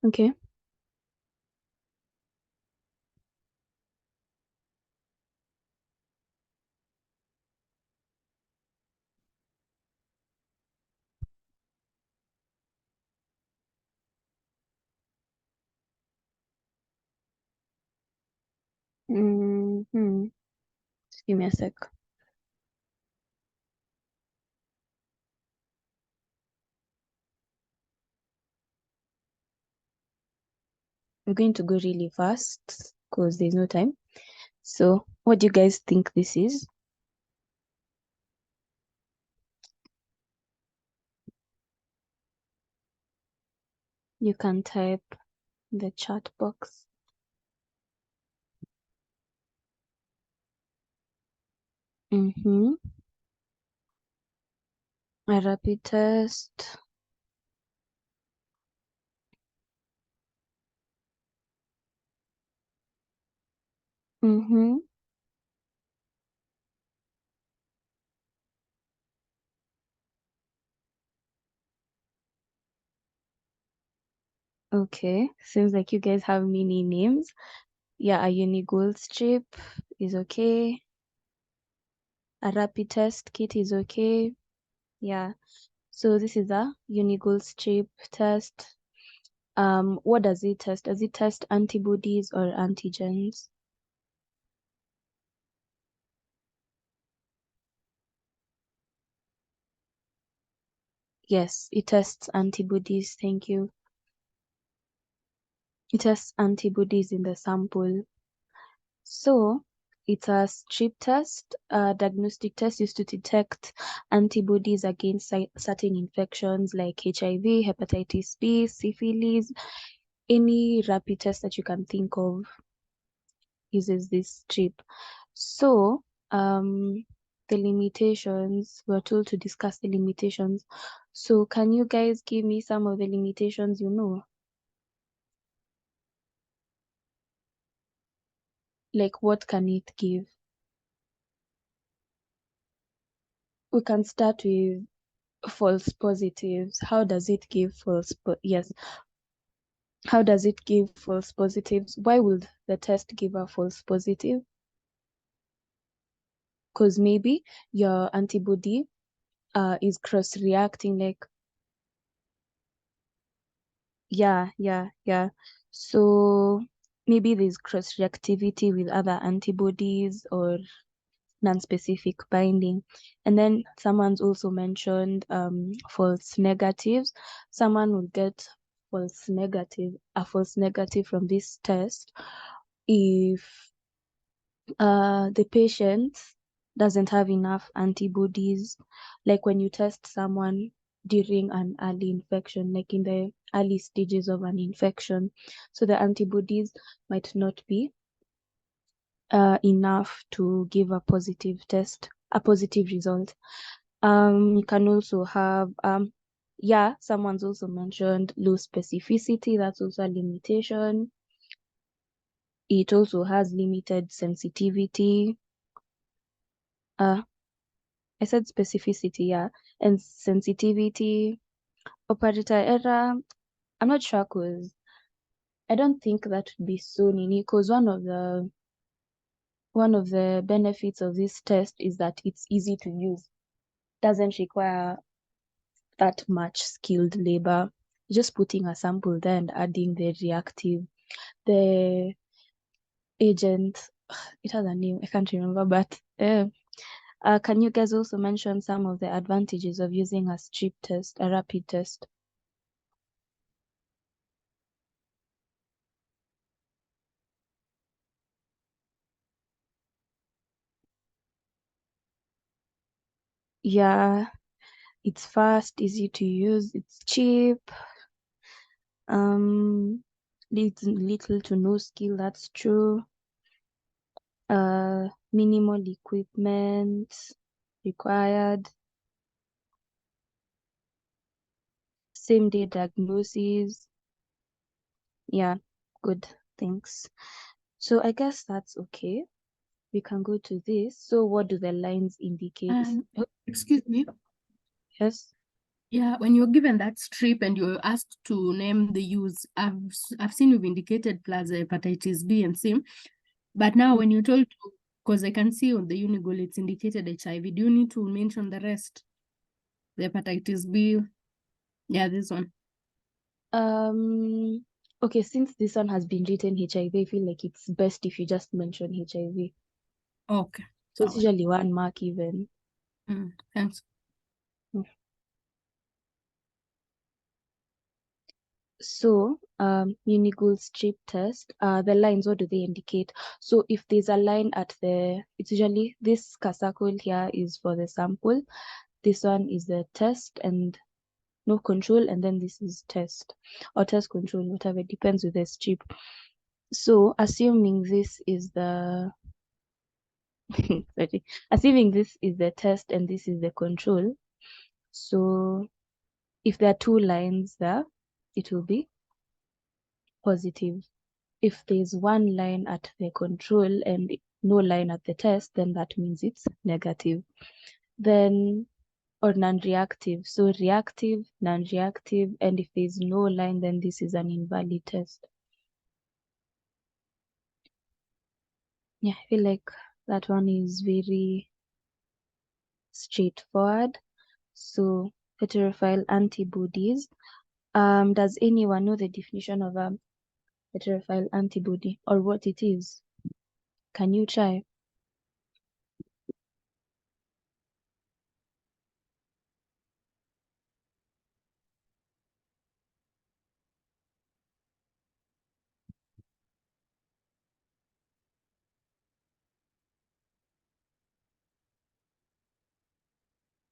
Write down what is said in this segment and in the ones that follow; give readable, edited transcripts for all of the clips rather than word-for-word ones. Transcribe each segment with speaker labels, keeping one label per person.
Speaker 1: Okay. Just give me a sec. I'm going to go really fast because there's no time. So, what do you guys think this is? You can type in the chat box. A rapid test. Okay, seems like you guys have many names. Yeah, a Uni-Gold strip is okay. A rapid test kit is okay. Yeah, so this is a Uni-Gold strip test. What does it test? Does it test antibodies or antigens? Yes, it tests antibodies. Thank you. It tests antibodies in the sample. So it's a strip test, a diagnostic test used to detect antibodies against certain infections like HIV, hepatitis B, syphilis. Any rapid test that you can think of uses this strip. So the limitations, we're told to discuss the limitations. So can you guys give me some of the limitations you know? Like what can it give? We can start with false positives. How does it give yes. How does it give false positives? Why would the test give a false positive? Because maybe your antibody is cross-reacting, like yeah. So maybe there's cross-reactivity with other antibodies or non-specific binding. And then someone's also mentioned false negatives. Someone will get a false negative from this test if the patient doesn't have enough antibodies. Like when you test someone during an early infection, like in the early stages of an infection, so the antibodies might not be enough to give a positive result. You can also have someone's also mentioned low specificity. That's also a limitation. It also has limited sensitivity. I said specificity, yeah, and sensitivity. Operator error, I'm not sure because I don't think that would be so nini, because one of the benefits of this test is that it's easy to use. Doesn't require that much skilled labor. Just putting a sample there and adding the agent. It has a name, I can't remember, but can you guys also mention some of the advantages of using a strip test, a rapid test? Yeah, it's fast, easy to use, it's cheap. Little to no skill, that's true. Minimal equipment required. Same day diagnosis. Yeah, good. Thanks. So I guess that's okay. We can go to this. So what do the lines indicate? Oh,
Speaker 2: Excuse me.
Speaker 1: yes.
Speaker 2: Yeah, when you're given that strip and you're asked to name the use, I've seen you've indicated plus hepatitis B and C, but now when you're told to, because I can see on the Unigol it's indicated HIV, do you need to mention the rest? The hepatitis B, yeah, this one.
Speaker 1: Okay, since this one has been written HIV, I feel like it's best if you just mention HIV.
Speaker 2: Okay.
Speaker 1: So it's usually 1 mark even.
Speaker 2: Thanks.
Speaker 1: So, Unigol strip test, the lines, what do they indicate? So if there's a line at it's usually this circle here is for the sample. This one is the test and no control, and then this is test or test control, whatever, it depends with the strip. So assuming this is the sorry, assuming this is the test and this is the control. So if there are 2 lines there, it will be positive. If there's 1 line at the control and no line at the test, then that means it's negative. Then, or non-reactive. So reactive, non-reactive, and if there's no line, then this is an invalid test. Yeah, I feel like that one is very straightforward. So heterophile antibodies. Does anyone know the definition of a heterophile antibody or what it is? Can you try?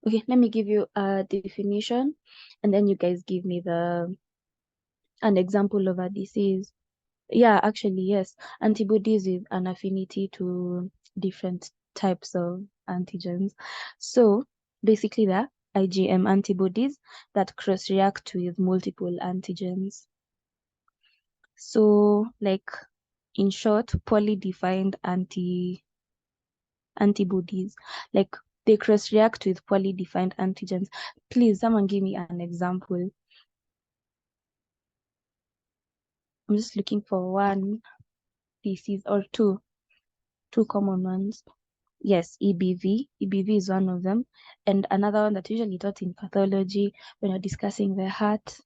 Speaker 1: Okay, let me give you a definition and then you guys give me an example of a disease. Yeah, actually, yes. Antibodies is an affinity to different types of antigens. So basically the IgM antibodies that cross-react with multiple antigens. So like in short, poorly-defined antibodies, like they cross-react with poorly defined antigens. Please, someone give me an example. I'm just looking for one disease or two common ones. Yes, EBV. EBV is one of them. And another one that usually taught in pathology when we're discussing the heart.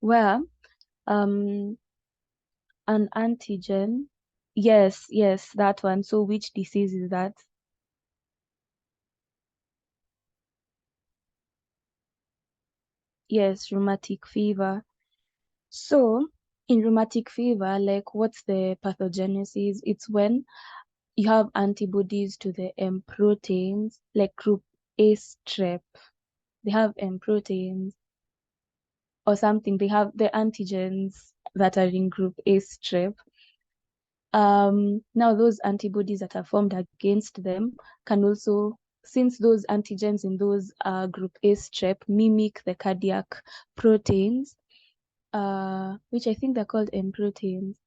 Speaker 1: Where an antigen. Yes, that one. So which disease is that? Yes, rheumatic fever. So in rheumatic fever, like what's the pathogenesis? It's when you have antibodies to the M proteins, like group A strep. They have M proteins or something. They have the antigens that are in group A strep. Now those antibodies that are formed against them can also, since those antigens in those group A strep mimic the cardiac proteins, which I think they're called M proteins.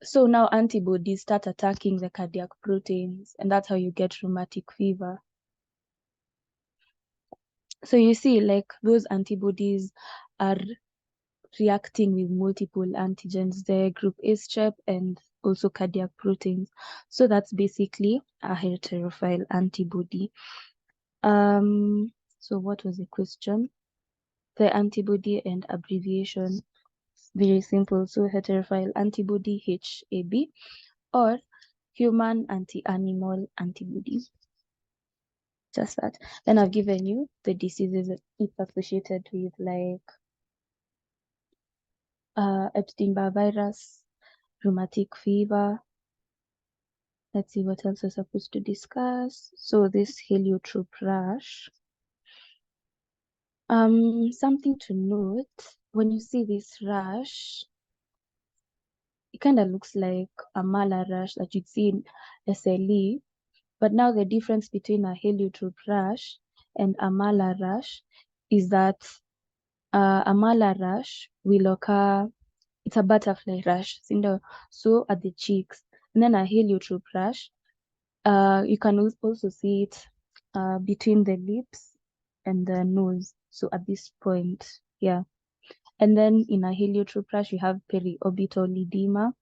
Speaker 1: So now antibodies start attacking the cardiac proteins, and that's how you get rheumatic fever. So you see, like those antibodies are reacting with multiple antigens, the group A strep and also cardiac proteins. So that's basically a heterophile antibody. So what was the question? The antibody and abbreviation. Very simple. So heterophile antibody, HAB, or human anti-animal antibody. Just that. Then I've given you the diseases that it's associated with, like Epstein-Barr virus, rheumatic fever. Let's see what else we're supposed to discuss. So this heliotrope rash. Something to note, when you see this rash, it kind of looks like a mala rash that you'd see in SLE. But now the difference between a heliotrope rash and a mala rash is that a mala rash will occur it's a butterfly rash, so at the cheeks. And then a heliotrope rash, you can also see it between the lips and the nose. So at this point, yeah. And then in a heliotrope rash, you have periorbital edema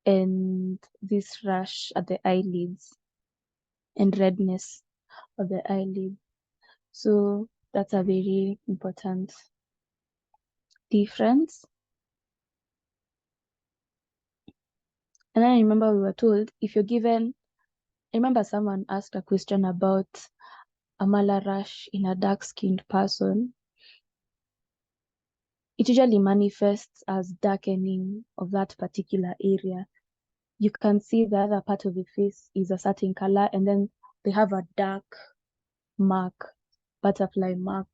Speaker 1: and this rash at the eyelids and redness of the eyelid. So that's a very important difference. And then I remember we were told if you're given, I remember someone asked a question about a malar rash in a dark-skinned person. It usually manifests as darkening of that particular area. You can see the other part of the face is a certain color, and then they have a dark mark, butterfly mark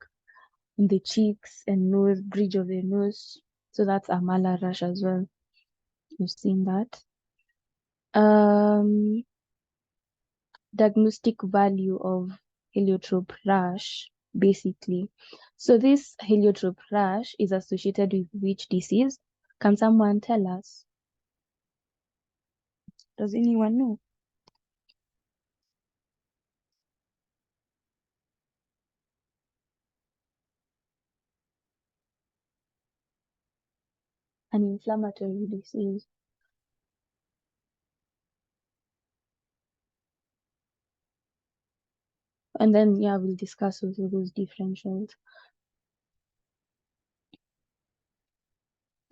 Speaker 1: in the cheeks and nose, bridge of the nose. So that's a malar rash as well. You've seen that. Diagnostic value of heliotrope rash, basically. So this heliotrope rash is associated with which disease? Can someone tell us? Does anyone know? An inflammatory disease. And then, yeah, we'll discuss also those differentials.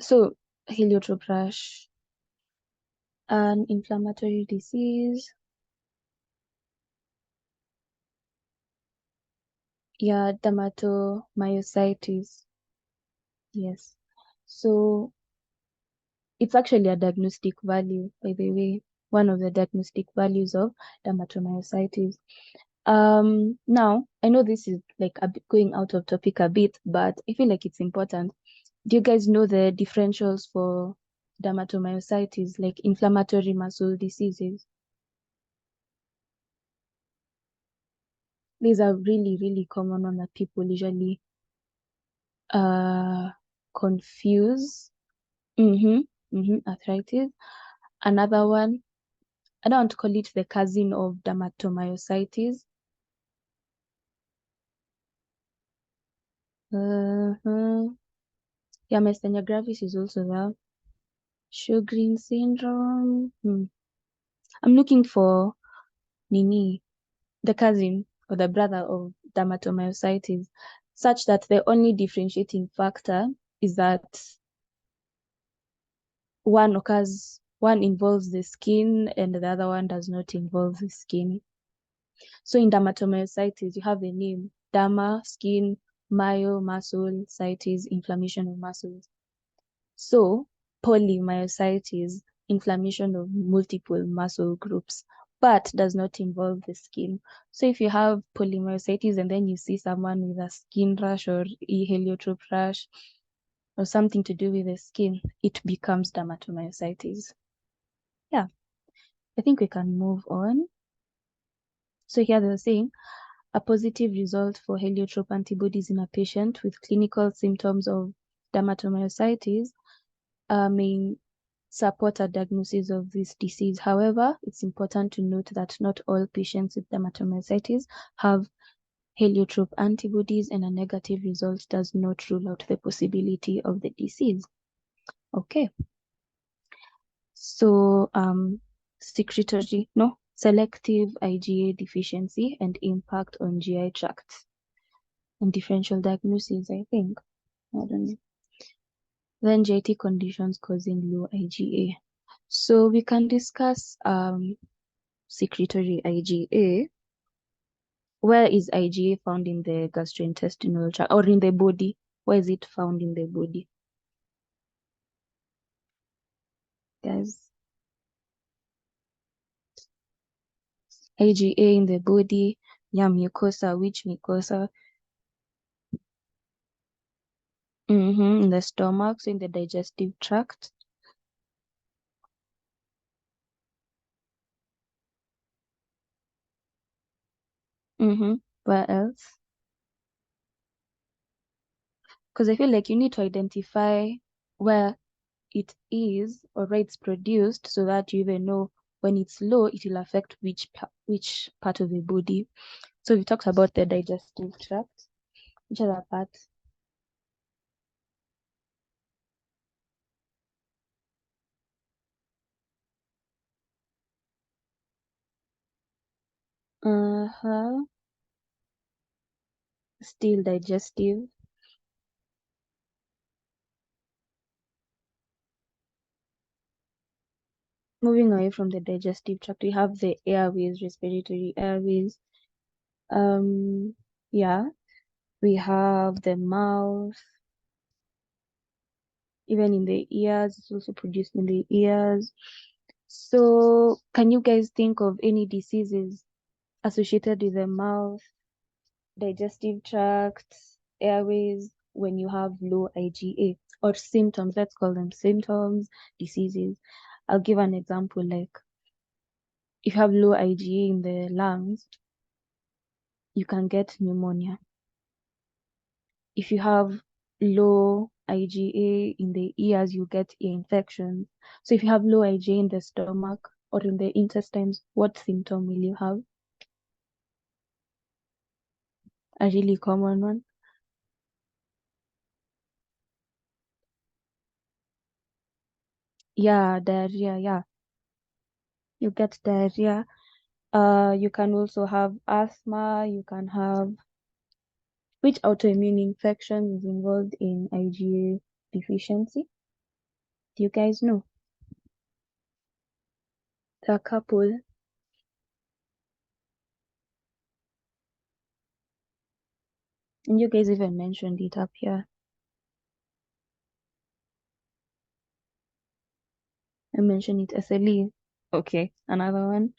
Speaker 1: So, heliotrope rash, an inflammatory disease. Yeah, dermatomyositis. Yes. So, it's actually a diagnostic value, by the way, one of the diagnostic values of dermatomyositis. Now, I know this is like a bit going out of topic a bit, but I feel like it's important. Do you guys know the differentials for dermatomyositis, like inflammatory muscle diseases? These are really, really common one that people usually confuse. Arthritis. Another one, I don't want to call it the cousin of dermatomyositis. Yeah, myasthenia gravis is also there. Sjogren syndrome. I'm looking for Nini, the cousin or the brother of dermatomyositis, such that the only differentiating factor is that one involves the skin and the other one does not involve the skin. So in dermatomyositis, you have the name derma, skin, myo, muscle, citis, inflammation of muscles. So polymyositis, inflammation of multiple muscle groups, but does not involve the skin. So if you have polymyositis and then you see someone with a skin rash or heliotrope rash or something to do with the skin, it becomes dermatomyositis. Yeah, I think we can move on. So here they're saying a positive result for heliotrope antibodies in a patient with clinical symptoms of dermatomyositis may support a diagnosis of this disease. However, it's important to note that not all patients with dermatomyositis have heliotrope antibodies, and a negative result does not rule out the possibility of the disease. Okay. So, selective IgA deficiency and impact on GI tract and differential diagnosis, I think. I don't know. Then GIT conditions causing low IgA. So we can discuss secretory IgA. Where is IgA found in the gastrointestinal tract or in the body? Where is it found in the body? Guys, IgA in the body, yeah, mucosa, which mucosa? In the stomach, so in the digestive tract. Where else? Because I feel like you need to identify where it is or where it's produced, so that you even know when it's low, it will affect which part of the body. So we talked about the digestive tract. Which other part? Still digestive. Moving away from the digestive tract, we have the airways, respiratory airways. Yeah, we have the mouth, even in the ears, it's also produced in the ears. So can you guys think of any diseases associated with the mouth, digestive tract, airways, when you have low IgA, or symptoms? Let's call them symptoms, diseases. I'll give an example, like if you have low IgA in the lungs, you can get pneumonia. If you have low IgA in the ears, you get ear infections. So if you have low IgA in the stomach or in the intestines, what symptom will you have? A really common one. Yeah, diarrhea, yeah. You get diarrhea. You can also have asthma, you can have which autoimmune infection is involved in IgA deficiency? Do you guys know? There are a couple. And you guys even mentioned it up here. I mentioned it SLE. Okay, another one.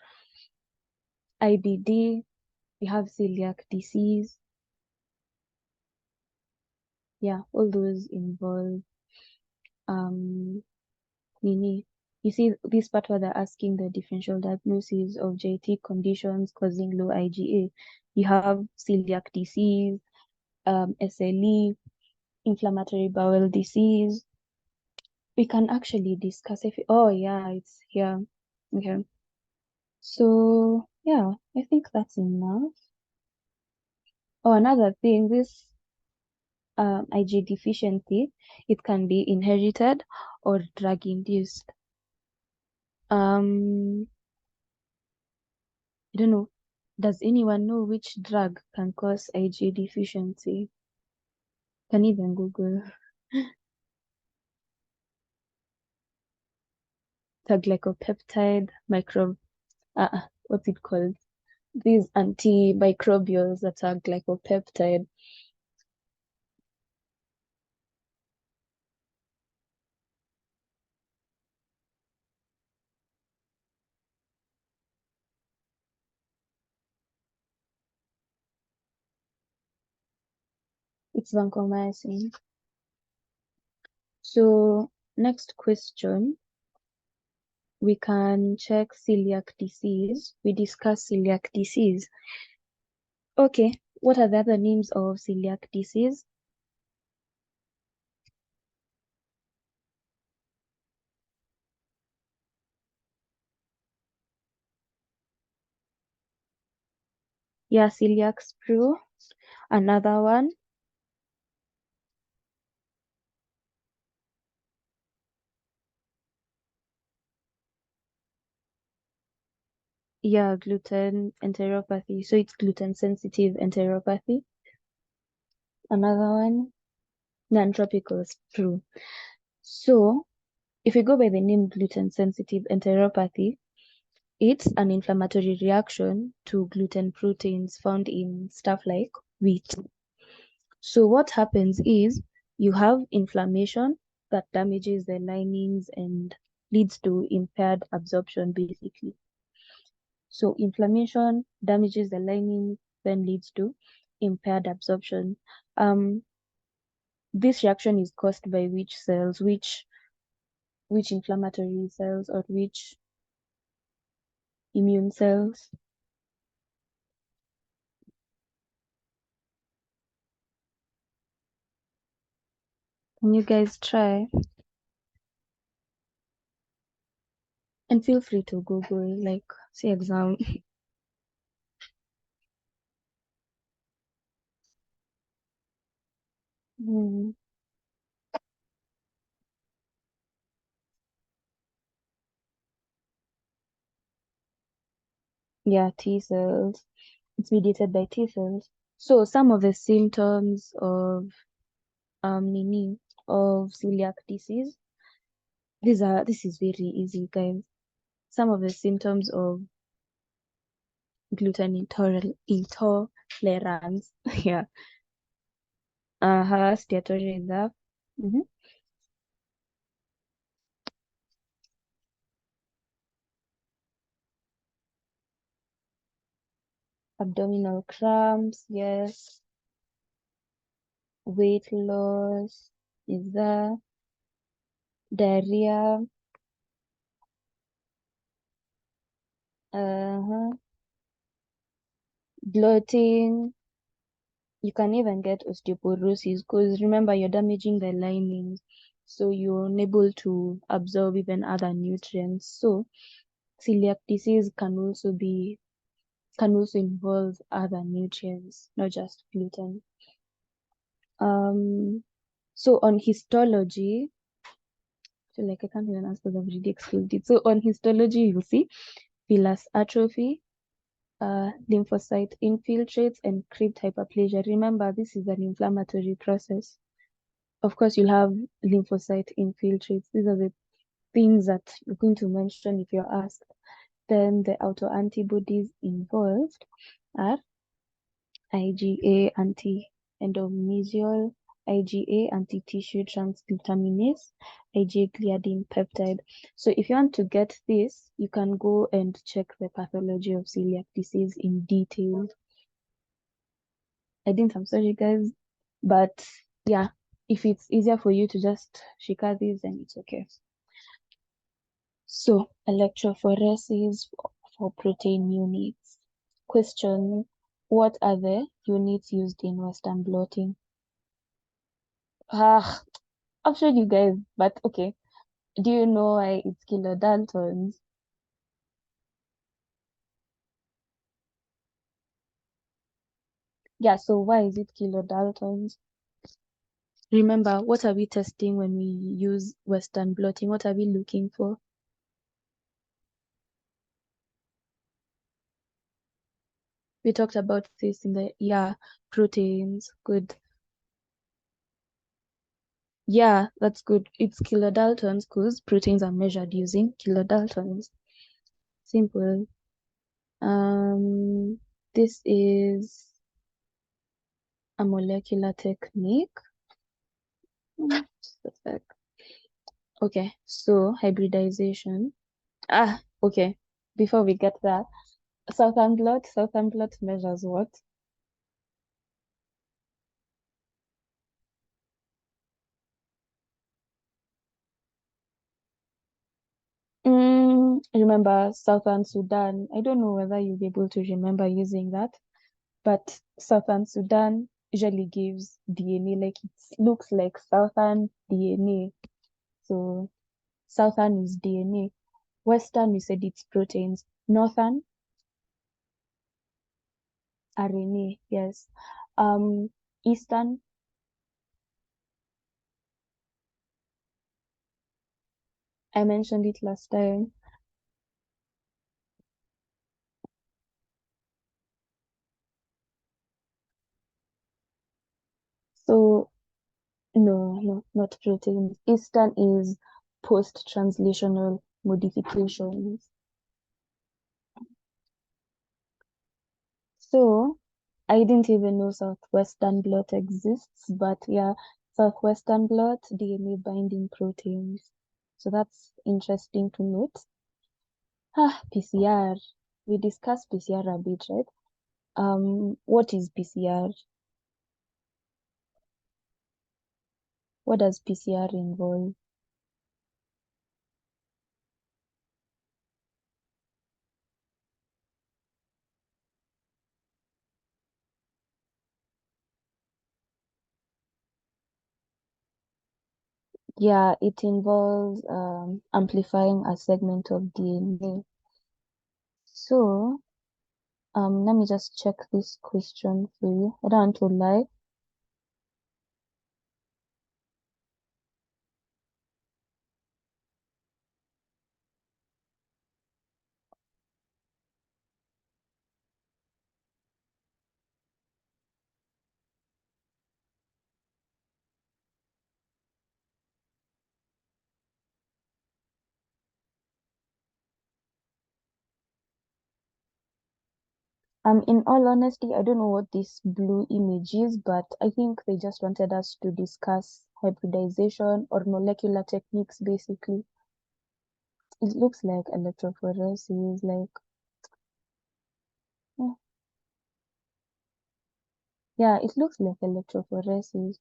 Speaker 1: IBD. We have celiac disease. Yeah, all those involve Nini. You see this part where they're asking the differential diagnosis of genetic conditions causing low IgA. You have celiac disease, SLE, inflammatory bowel disease. We can actually discuss if, oh yeah, it's here. Okay. So yeah, I think that's enough. Oh, another thing, this Ig deficiency, it can be inherited or drug induced. I don't know. Does anyone know which drug can cause Ig deficiency? Can even Google the glycopeptide what's it called? These antimicrobials that are glycopeptide. It's vancomycin. So next question, we can check celiac disease. We discuss celiac disease. Okay, what are the other names of celiac disease? Yeah, celiac sprue. Another one. Yeah, gluten enteropathy. So it's gluten sensitive enteropathy. Another one, non-tropical sprue. So if we go by the name gluten sensitive enteropathy, it's an inflammatory reaction to gluten proteins found in stuff like wheat. So what happens is you have inflammation that damages the linings and leads to impaired absorption, basically. So inflammation damages the lining, then leads to impaired absorption. This reaction is caused by which cells, which inflammatory cells, or which immune cells? Can you guys try? And feel free to Google, like, say exam. Mm, yeah, T cells. It's mediated by T cells. So some of the symptoms of nini of celiac disease. This is very easy, guys. Some of the symptoms of gluten intolerance. Yeah. Steatoria is that. Abdominal cramps, yes. Weight loss is there. Diarrhea. Uh-huh. Bloating. You can even get osteoporosis because remember you're damaging the linings, so you're unable to absorb even other nutrients. So celiac disease can also involve other nutrients, not just gluten. So on histology, I feel like I can't even answer the already explained it. So on histology, you'll see villus atrophy, lymphocyte infiltrates, and crypt hyperplasia. Remember, this is an inflammatory process. Of course, you'll have lymphocyte infiltrates. These are the things that you're going to mention if you're asked. Then the autoantibodies involved are IgA anti-endomysial, IgA anti-tissue transglutaminase, IgA gliadin peptide. So if you want to get this, you can go and check the pathology of celiac disease in detail. I'm sorry guys, but yeah, if it's easier for you to just shika these, then it's okay. So electrophoresis for protein units. Question: what are the units used in Western blotting? I've showed you guys, but okay. Do you know why it's kilodaltons? Yeah, so why is it kilodaltons? Remember, what are we testing when we use Western blotting? What are we looking for? We talked about this in the, proteins. Good. Yeah, that's good. It's kilodaltons because proteins are measured using kilodaltons. Simple. This is a molecular technique. Just a sec. Okay, so hybridization. Okay. Before we get there, Southern blot measures what? Remember Southern Sudan. I don't know whether you'll be able to remember using that, but Southern Sudan usually gives DNA, like it looks like Southern DNA. So Southern is DNA. Western, we said it's proteins. Northern, RNA, yes. Eastern, I mentioned it last time. So no, not proteins. Eastern is post-translational modifications. So I didn't even know Southwestern blot exists, but yeah, Southwestern blot, DNA binding proteins. So that's interesting to note. PCR. We discussed PCR a bit, right? What is PCR? What does PCR involve? Yeah, it involves amplifying a segment of DNA. So, let me just check this question for you. I don't want to lie. In all honesty, I don't know what this blue image is, but I think they just wanted us to discuss hybridization or molecular techniques, basically. It looks like electrophoresis, like, yeah, yeah, it looks like electrophoresis.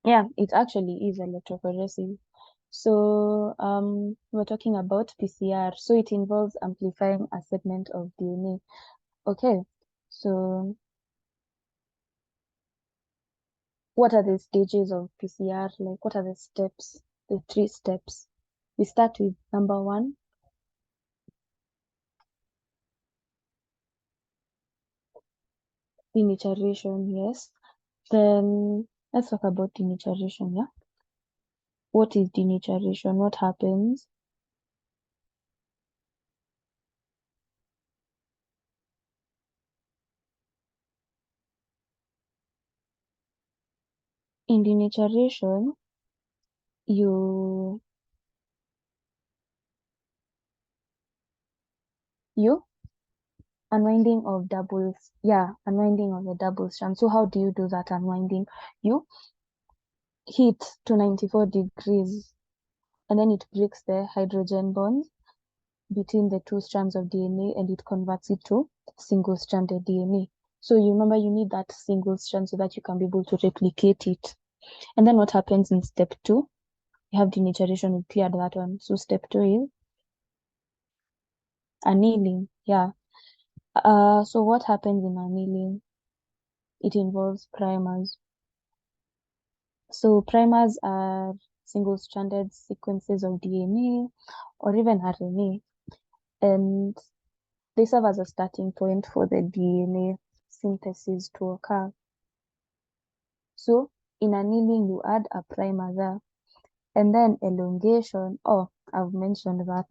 Speaker 1: Yeah, it actually is electrophoresis. So, we're talking about PCR. So it involves amplifying a segment of DNA. Okay, so what are the stages of PCR? Like, what are the steps? The 3 steps. We start with number 1, denaturation. Yes. Then let's talk about denaturation. Yeah. What is denaturation? What happens? In denaturation, you you unwinding of doubles. Yeah, unwinding of the double strand. So how do you do that unwinding? You heat to 94 degrees, and then it breaks the hydrogen bonds between the 2 strands of DNA, and it converts it to single-stranded DNA. So you remember you need that single strand so that you can be able to replicate it. And then what happens in step 2? You have denaturation, we cleared that one. So step 2 is annealing. Yeah. So what happens in annealing? It involves primers. So primers are single-stranded sequences of DNA or even RNA, and they serve as a starting point for the DNA synthesis to occur. So in annealing, you add a primer there, and then elongation. Oh, I've mentioned that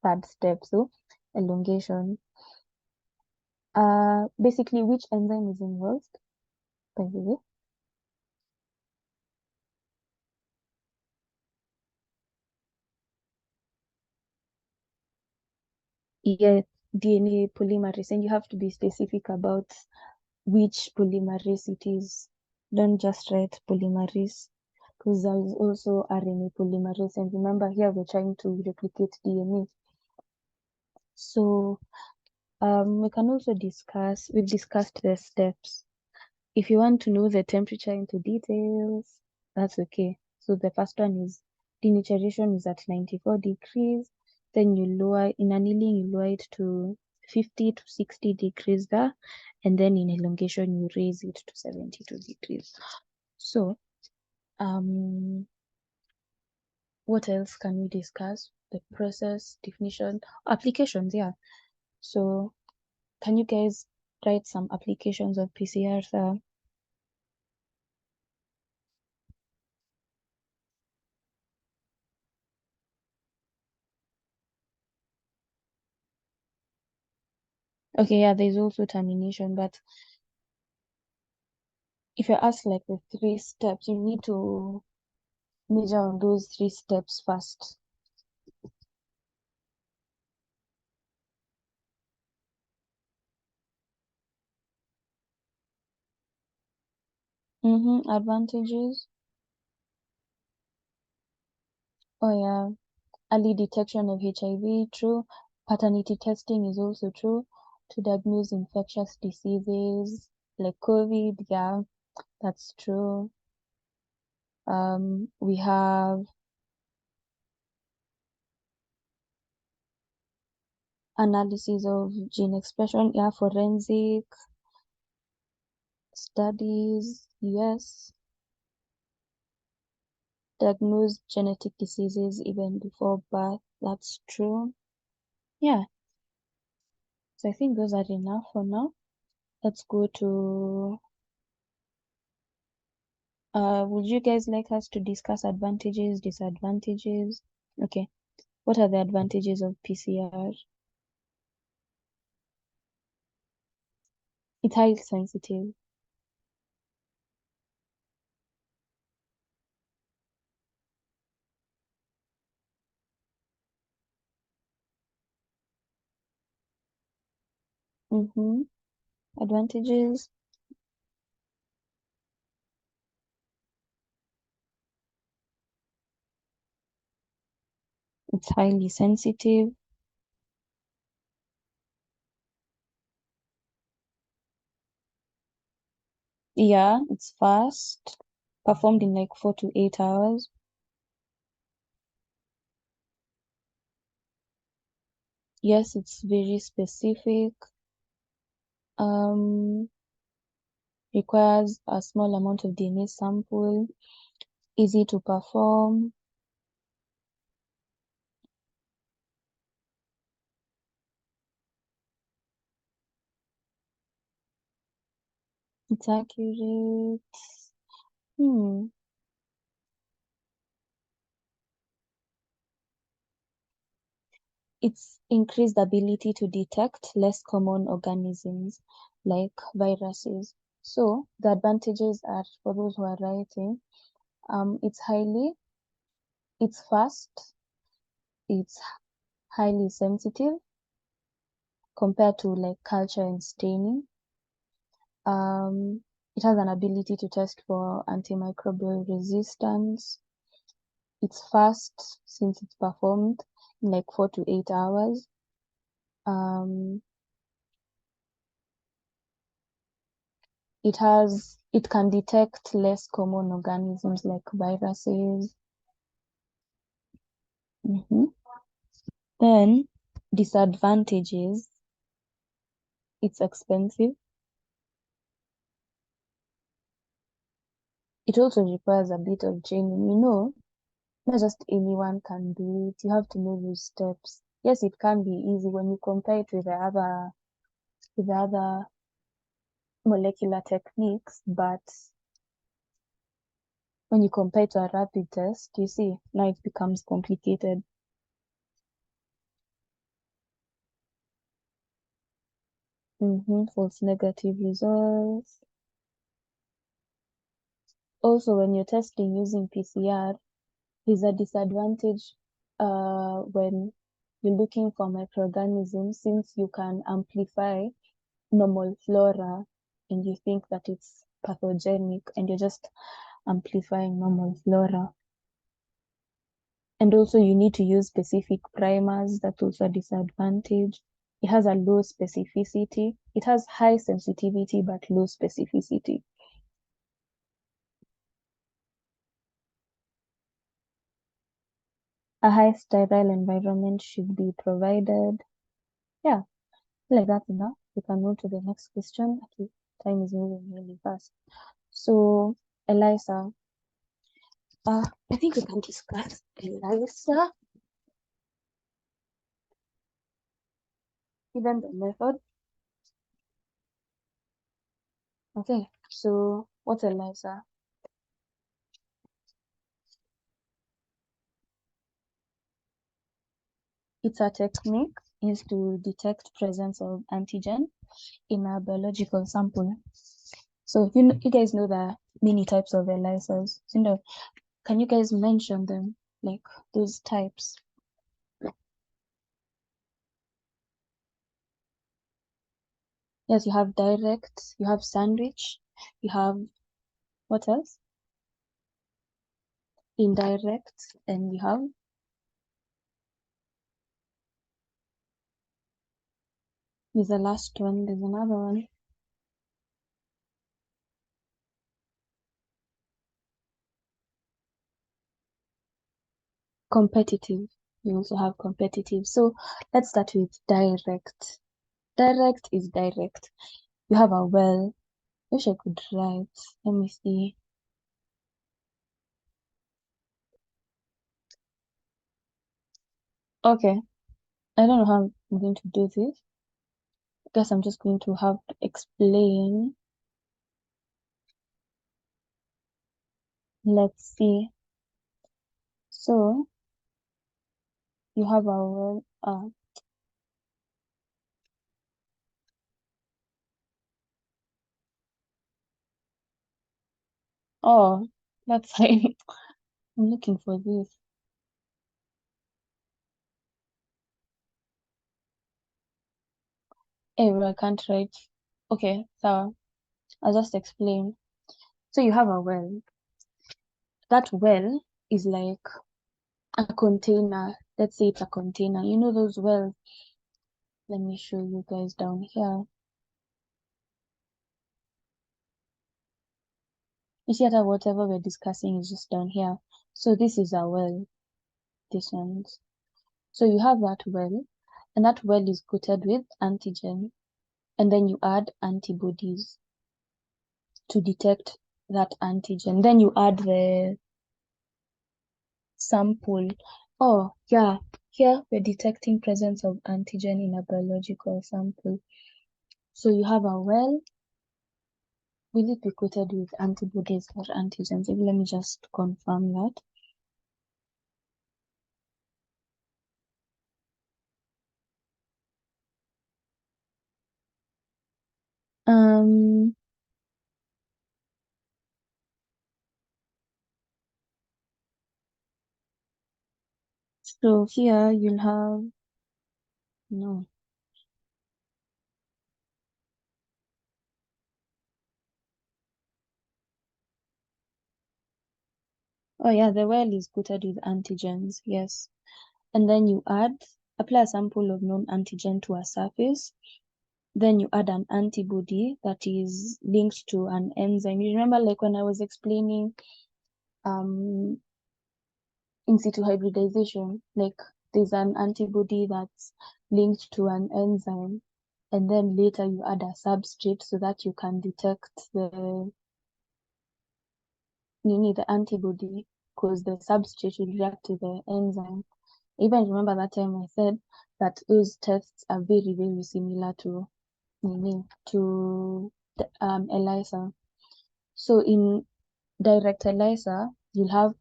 Speaker 1: 3rd step. So elongation. Basically, which enzyme is involved, by the way? Yeah, DNA polymerase, and you have to be specific about which polymerase it is. Don't just write polymerase, because there is also RNA polymerase. And remember, here we're trying to replicate DNA. So we can also we've discussed the steps. If you want to know the temperature into details, that's okay. So the first one is denaturation is at 94 degrees. Then you lower, in annealing, you lower it to 50 to 60 degrees there. And then in elongation, you raise it to 72 degrees. So, what else can we discuss? The process, definition, applications, yeah. So, can you guys write some applications of PCR there? Okay, yeah, there's also termination, but if you're asked like the 3 steps, you need to measure on those 3 steps first. Advantages. Oh yeah, early detection of HIV, true. Paternity testing is also true. To diagnose infectious diseases like COVID, yeah, that's true. We have analysis of gene expression, yeah, forensic studies, yes. Diagnose genetic diseases even before birth, that's true. Yeah, so I think those are enough for now. Let's go to, would you guys like us to discuss advantages, disadvantages? Okay, what are the advantages of PCR? It's highly sensitive. Mm-hmm. Advantages, it's highly sensitive. Yeah, it's fast, performed in like 4 to 8 hours. Yes, it's very specific. Requires a small amount of DNA sample, easy to perform. It's accurate. Hmm. It's increased ability to detect less common organisms like viruses. So the advantages are, for those who are writing, it's fast, it's highly sensitive compared to like culture and staining. It has an ability to test for antimicrobial resistance. It's fast since it's performed in like 4 to 8 hours. It can detect less common organisms like viruses. Then disadvantages, it's expensive. It also requires a bit of training. Not just anyone can do it. You have to know those steps. Yes, it can be easy when you compare it with the other molecular techniques, but when you compare it to a rapid test, you see, now it becomes complicated. False negative results. Also, when you're testing using PCR, there's a disadvantage when you're looking for microorganisms, since you can amplify normal flora and you think that it's pathogenic and you're just amplifying normal flora. And also you need to use specific primers. That's also a disadvantage. It has a low specificity. It has high sensitivity but low specificity. A high sterile environment should be provided. Yeah, like that's enough. We can move to the next question. Okay, time is moving really fast. So, ELISA. I think we can discuss ELISA, even the method. Okay, so what's ELISA? It's a technique used to detect presence of antigen in a biological sample. So you guys know the many types of ELISAs. So, can you guys mention them, like those types? Yes, you have direct, you have sandwich, you have what else? Indirect, and you have there's the last one, there's another one. Competitive. you also have competitive. So let's start with direct. Direct is direct. You have a well. Wish I could write. Let me see. Okay. I don't know how I'm going to do this. I guess I'm just going to have to explain. Let's see. So you have a well. Oh, that's fine. I'm looking for this. Hey, I can't write. Okay, so I'll just explain. So you have a well. That well is like a container. Let's say it's a container. You know those wells. Let me show you guys down here. You see that whatever we're discussing is just down here. So this is a well. This one. So you have that well, and that well is coated with antigen, and then you add antibodies to detect that antigen. Then you add the sample. Oh, yeah. Here we're detecting presence of antigen in a biological sample. So you have a well. Will it be coated with antibodies or antigens? Let me just confirm that. Um, so here you'll have no. Oh yeah, the well is coated with antigens, yes. And then you apply a sample of known antigen to a surface. Then you add an antibody that is linked to an enzyme. You remember, like when I was explaining in situ hybridization, like there's an antibody that's linked to an enzyme, and then later you add a substrate so that you can detect the antibody, because the substrate will react to the enzyme. Even remember that time I said that those tests are very, very similar to the ELISA. So in direct ELISA, you'll have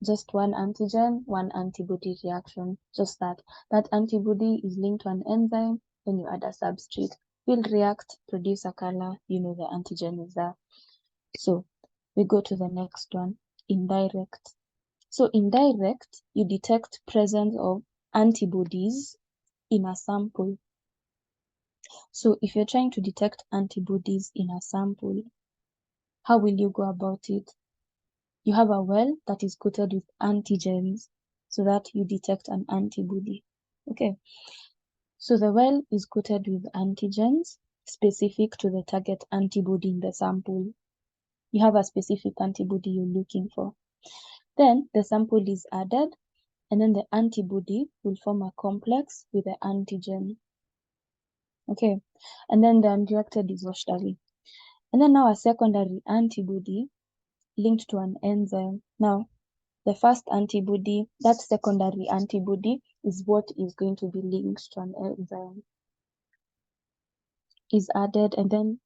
Speaker 1: just one antigen, one antibody reaction. Just that. That antibody is linked to an enzyme, then you add a substrate. Will react, produce a color, the antigen is there. So we go to the next one, indirect. So indirect, you detect presence of antibodies in a sample. So if you're trying to detect antibodies in a sample, how will you go about it? You have a well that is coated with antigens so that you detect an antibody. Okay. So the well is coated with antigens specific to the target antibody in the sample. You have a specific antibody you're looking for. Then the sample is added, and then the antibody will form a complex with the antigen. Okay. And then the unreacted is washed away. And then now a secondary antibody linked to an enzyme. Now, the first antibody, that secondary antibody, is what is going to be linked to an enzyme, is added, and then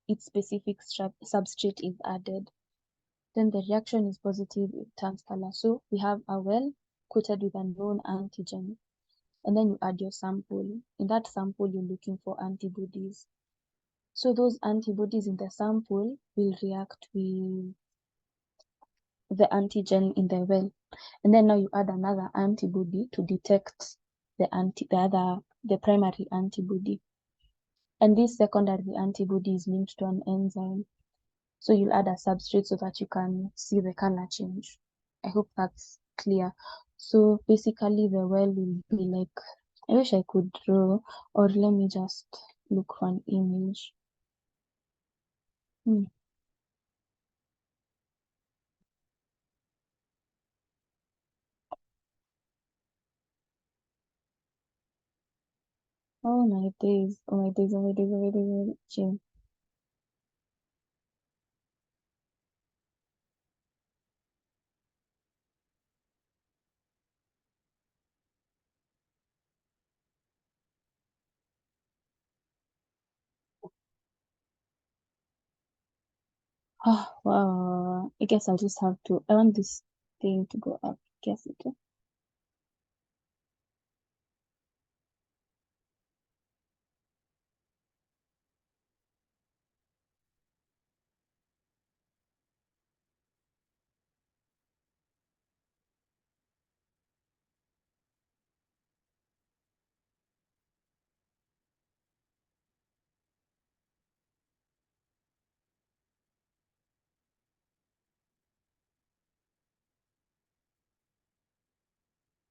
Speaker 1: its specific substrate is added. Then the reaction is positive, it turns color. So we have a well coated with a known antigen, and then you add your sample. In that sample, you're looking for antibodies. So those antibodies in the sample will react with the antigen in the well. And then now you add another antibody to detect the primary antibody. And this secondary antibody is linked to an enzyme. So you'll add a substrate so that you can see the color change. I hope that's clear. So basically the well will be like, I wish I could draw, or let me just look for an image. Oh my days. Oh my days. Oh my days. Oh my days. Oh my days. Chill. Oh, wow. I guess I'll just have to. I want this thing to go up. Guess it.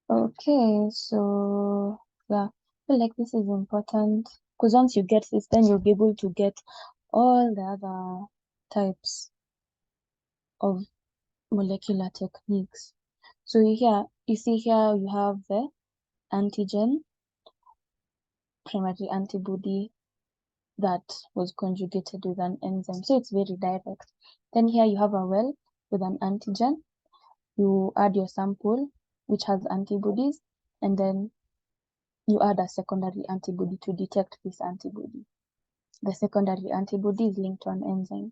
Speaker 1: Okay, so yeah, I feel like this is important because once you get this, then you'll be able to get all the other types of molecular techniques. So here, you see here, you have the antigen, primary antibody that was conjugated with an enzyme. So it's very direct. Then here you have a well with an antigen. You add your sample, which has antibodies, and then you add a secondary antibody to detect this antibody. The secondary antibody is linked to an enzyme.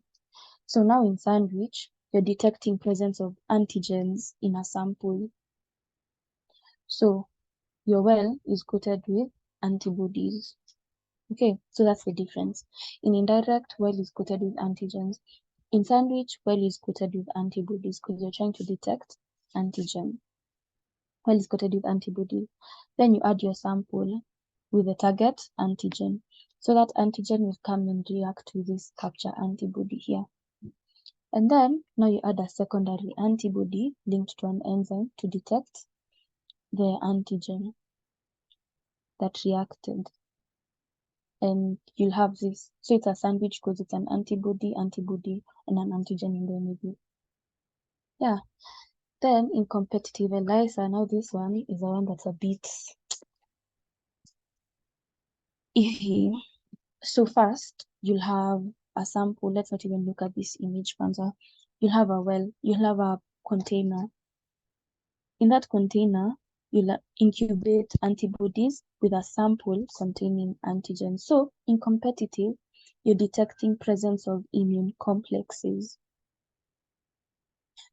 Speaker 1: So now in sandwich, you're detecting presence of antigens in a sample. So your well is coated with antibodies. Okay, so that's the difference. In indirect, well is coated with antigens. In sandwich, well is coated with antibodies because you're trying to detect antigen. Well is coated with antibodies. Then you add your sample with the target antigen. So that antigen will come and react to this capture antibody here. And then now you add a secondary antibody linked to an enzyme to detect the antigen that reacted. And you'll have this. So it's a sandwich because it's an antibody, and an antigen in the middle. Yeah. Then in competitive ELISA, now this one is the one that's a bit iffy. So first, you'll have a sample. Let's not even look at this image, Panza. You'll have a well, you'll have a container. In that container, you'll incubate antibodies with a sample containing antigens. So in competitive, you're detecting presence of immune complexes.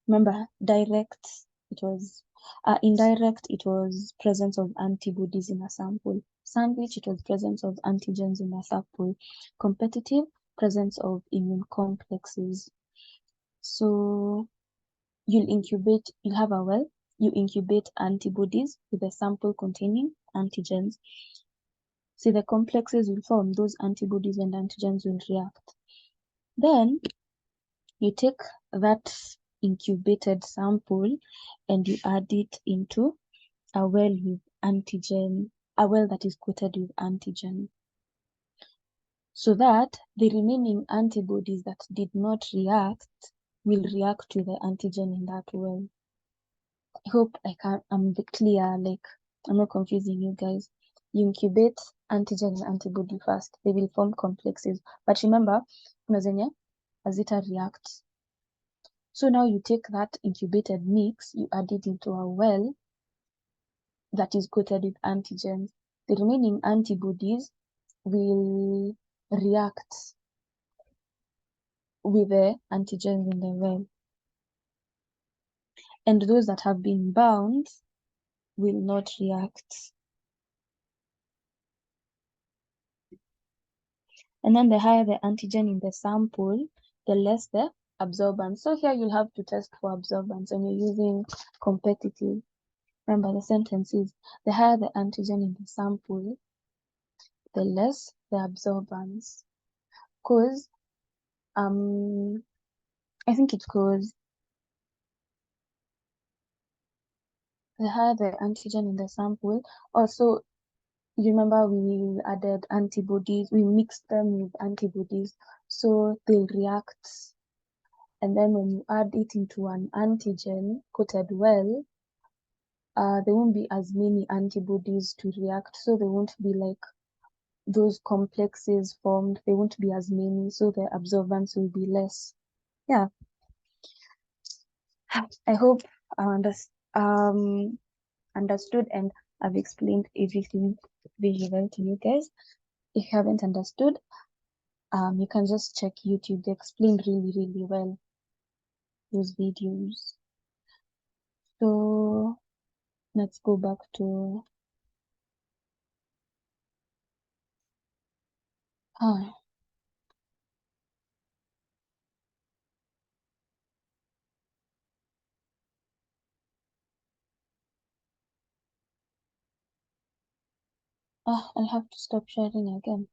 Speaker 1: Remember, indirect, it was presence of antibodies in a sample. Sandwich, it was presence of antigens in a sample. Competitive, presence of immune complexes. So you'll have a well, you incubate antibodies with a sample containing antigens. So the complexes will form, those antibodies and antigens will react. Then you take that incubated sample and you add it into a well with antigen, a well that is coated with antigen. So that the remaining antibodies that did not react will react to the antigen in that well. I hope I'm clear, like I'm not confusing you guys. You incubate antigen and antibody first. They will form complexes. But remember, kuna zenye hazita react. So now you take that incubated mix, you add it into a well that is coated with antigens. The remaining antibodies will react with the antigens in the well. And those that have been bound will not react. And then the higher the antigen in the sample, the less the absorbance. So here you'll have to test for absorbance when you're using competitive. Remember the sentence is, the higher the antigen in the sample, the less the absorbance. Because, I think it's because the higher the antigen in the sample, also, you remember we added antibodies, we mixed them with antibodies, so they'll react. And then when you add it into an antigen coated well, there won't be as many antibodies to react, so there won't be like those complexes formed, they won't be as many, so the absorbance will be less. Yeah. I hope I understood and I've explained everything very well to you guys. If you haven't understood, you can just check YouTube. They explain really, really well those videos. So let's go back to I'll have to stop sharing again.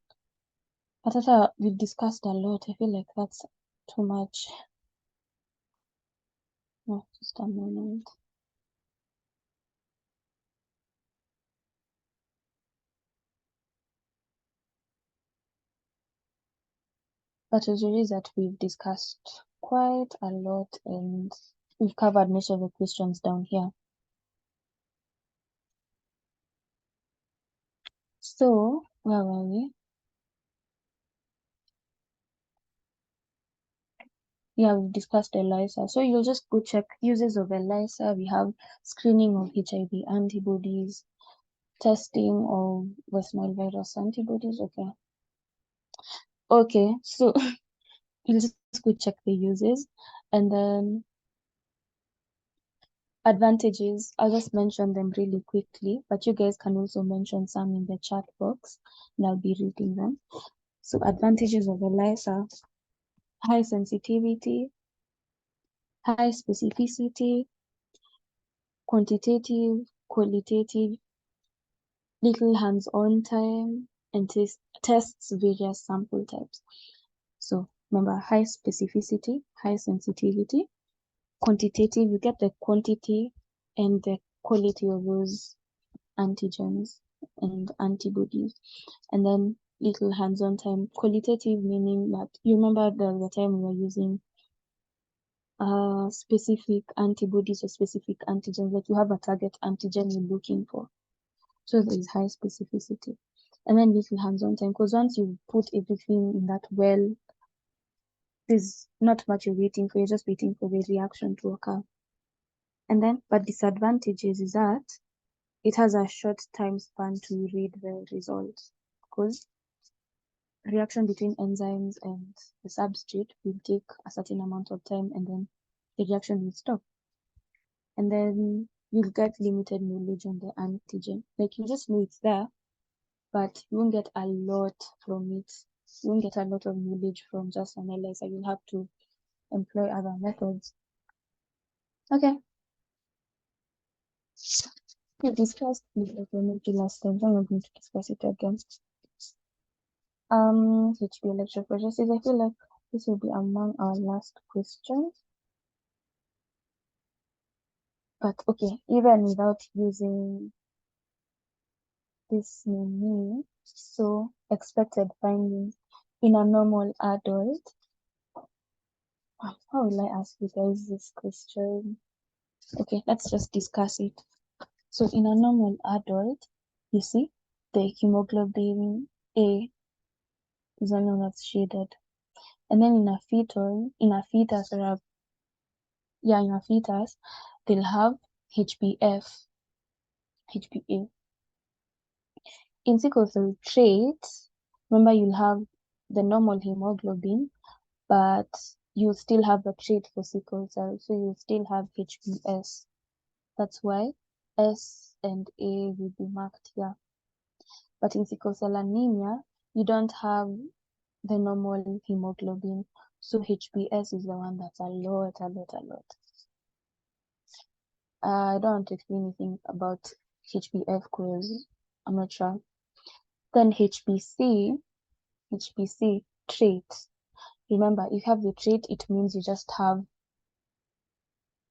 Speaker 1: But I thought we've discussed a lot. I feel like that's too much. No, just a moment. But it is that we've discussed quite a lot and we've covered most of the questions down here. So, where were we? Yeah, we've discussed ELISA. So you'll just go check uses of ELISA. We have screening of HIV antibodies, testing of West Nile virus antibodies. Okay, so you'll just go check the uses and then advantages. I'll just mention them really quickly, but you guys can also mention some in the chat box and I'll be reading them. So advantages of ELISA: high sensitivity, high specificity, quantitative, qualitative, little hands-on time, and tests various sample types. So remember, high specificity, high sensitivity, quantitative, you get the quantity and the quality of those antigens and antibodies. And then little hands-on time, qualitative, meaning that you remember the time we were using specific antibodies or specific antigens, like you have a target antigen you're looking for. So there is high specificity. And then little hands-on time, because once you put everything in that well, there's not much you're waiting for, you're just waiting for the reaction to occur. And then, but disadvantages is that it has a short time span to read the results, because reaction between enzymes and the substrate will take a certain amount of time and then the reaction will stop. And then you'll get limited knowledge on the antigen. Like you just know it's there, but you won't get a lot from it. You won't get a lot of knowledge from just an ELISA. You'll have to employ other methods. Okay. We discussed this maybe last time, so I'm not going to discuss it again. HB electrophoresis. I feel like this will be among our last questions. But okay, even without using this name, so expected findings in a normal adult. How will I ask you guys this question? Okay, let's just discuss it. So in a normal adult, you see the hemoglobin A is the one that's shaded. And then in a fetus, in a fetus, they'll have HbF, HbA. In sickle cell traits, remember you'll have the normal hemoglobin, but you still have a trait for sickle cell, so you still have HbS. That's why S and A will be marked here. But in sickle cell anemia, you don't have the normal hemoglobin, so HbS is the one that's a lot. I don't want to explain anything about HbF because I'm not sure. Then HbC trait. Remember, if you have the trait, it means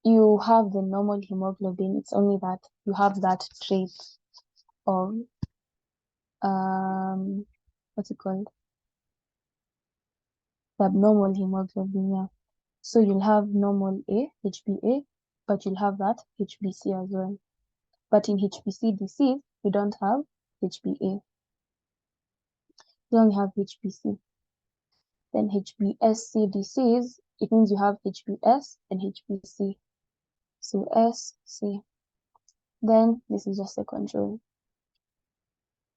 Speaker 1: you have the normal hemoglobin. It's only that you have that trait of what's it called? The abnormal hemoglobin, yeah. So you'll have normal A, HbA, but you'll have that HbC as well. But in HbC disease, you don't have HbA. You only have HBC. Then HBsC disease, it means you have HBs and HBC. So SC. Then this is just a control.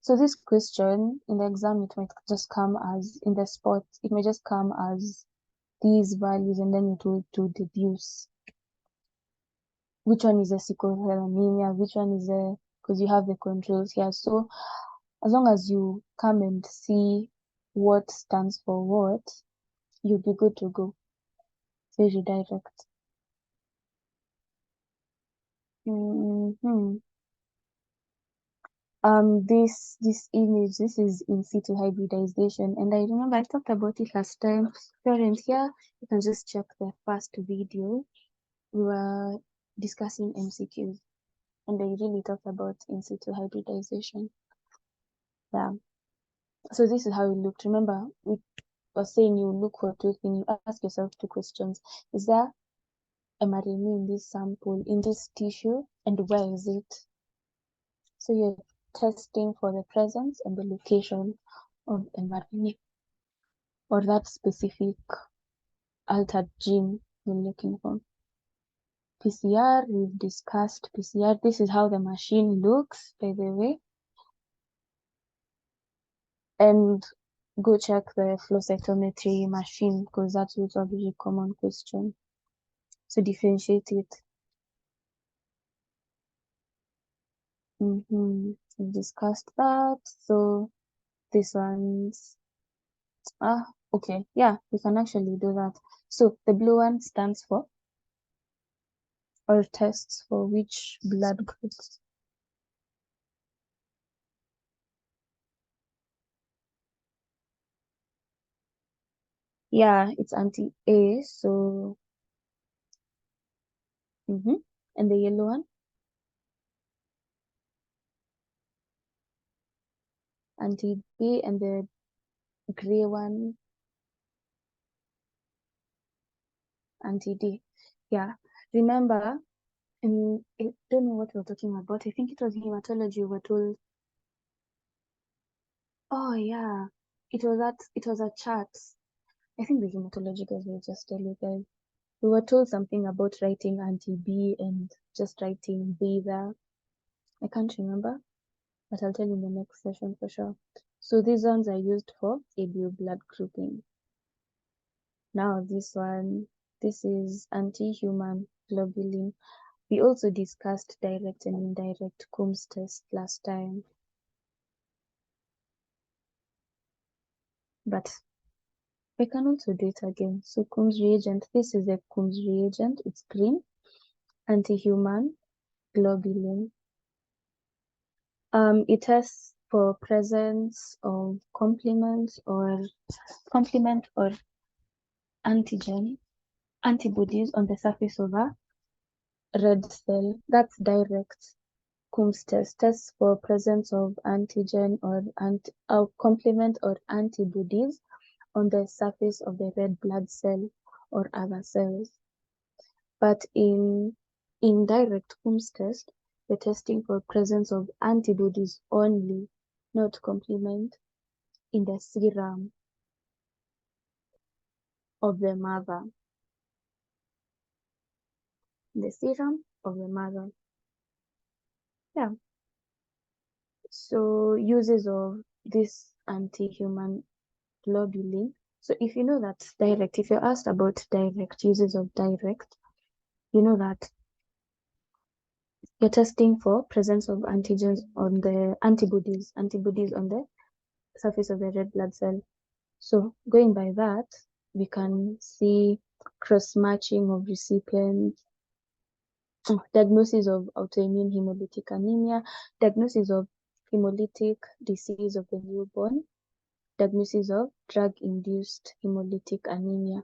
Speaker 1: So this question in the exam, it might just come as in the spot, it may just come as these values, and then it will to deduce which one is a sickle cell anemia, which one is a, because you have the controls here. So as long as you come and see what stands for what, you'll be good to go. Very direct. This image, this is in situ hybridization, and I remember I talked about it last time. Parents, here you can just check the first video. We were discussing MCQs, and I really talked about in situ hybridization. Yeah. So this is how it looked. Remember, we were saying you look for two things. You ask yourself two questions. Is there mRNA in this sample, in this tissue, and where is it? So you're testing for the presence and the location of mRNA or that specific altered gene you're looking for. PCR, we've discussed PCR. This is how the machine looks, by the way. And go check the flow cytometry machine because that's also a very common question. So differentiate it. We've discussed that. So this one's okay. Yeah, we can actually do that. So the blue one stands for or tests for which blood groups? Yeah, it's anti-A. So and the yellow one, anti-B, and the gray one, anti-D. Yeah, remember, I don't know what we're talking about. I think it was hematology. We were told, oh yeah, it was a chart. I think the hematology guys will just tell you guys. We were told something about writing anti-B and just writing B there. I can't remember, but I'll tell you in the next session for sure. So these ones are used for ABO blood grouping. Now this one, this is anti-human globulin. We also discussed direct and indirect Coombs test last time. But we can also do it again. So Coombs reagent, this is a Coombs reagent, it's green, anti-human globulin. It tests for presence of complement or antigen, antibodies on the surface of a red cell. That's direct Coombs test. Tests for presence of antigen or complement or antibodies on the surface of the red blood cell or other cells. But in indirect Coombs test, the testing for presence of antibodies only, not complement, in the serum of the mother. The serum of the mother. Yeah. So uses of this anti-human globulin. So if you know that direct, if you're asked about direct uses of direct, you know that you're testing for presence of antigens on the antibodies on the surface of the red blood cell. So going by that, we can see cross-matching of recipients, diagnosis of autoimmune hemolytic anemia, diagnosis of hemolytic disease of the newborn, diagnosis of drug-induced hemolytic anemia,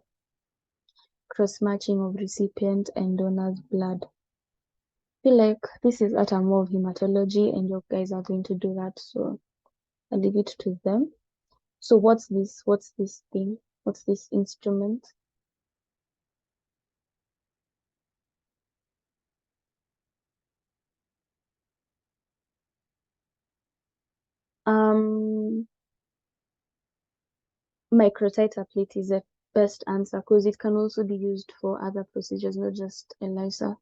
Speaker 1: cross-matching of recipient and donor's blood. I feel like this is at a more of hematology and your guys are going to do that, so I'll leave it to them. So what's this thing? What's this instrument? microtiter plate is the best answer because it can also be used for other procedures, not just ELISA.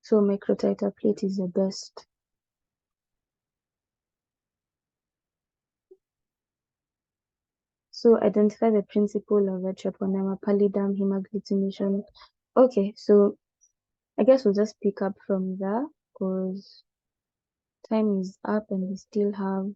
Speaker 1: So microtiter plate is the best. So identify the principle of a treponema pallidum hemagglutination. Okay, so I guess we'll just pick up from there because time is up and we still have